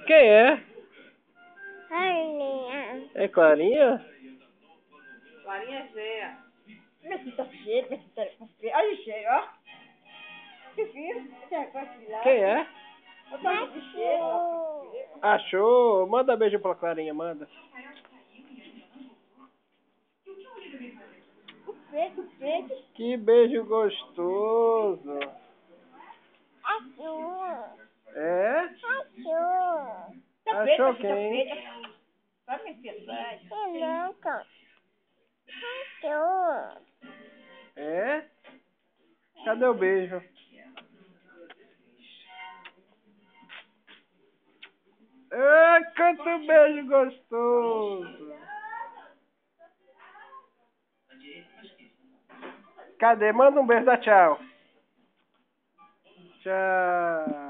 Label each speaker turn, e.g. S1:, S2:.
S1: Quem é?
S2: Clarinha.
S1: É Clarinha?
S3: Clarinha Gea.
S2: Meu filho tá cheio, meu filho tá cheio. Olha o cheiro, ó. Que filho? Você vai lá?
S1: Quem é?
S2: Eu tô de cheiro, ó.
S1: Achou? Manda beijo pra Clarinha, manda.
S2: O peito.
S1: Que beijo gostoso.
S2: Achou.
S1: É? Achou quem?
S2: Vai me pensar.
S1: É? Cadê o beijo? Ai, quanto beijo gostoso. Cadê? Manda um beijo, dá tchau. Tchau.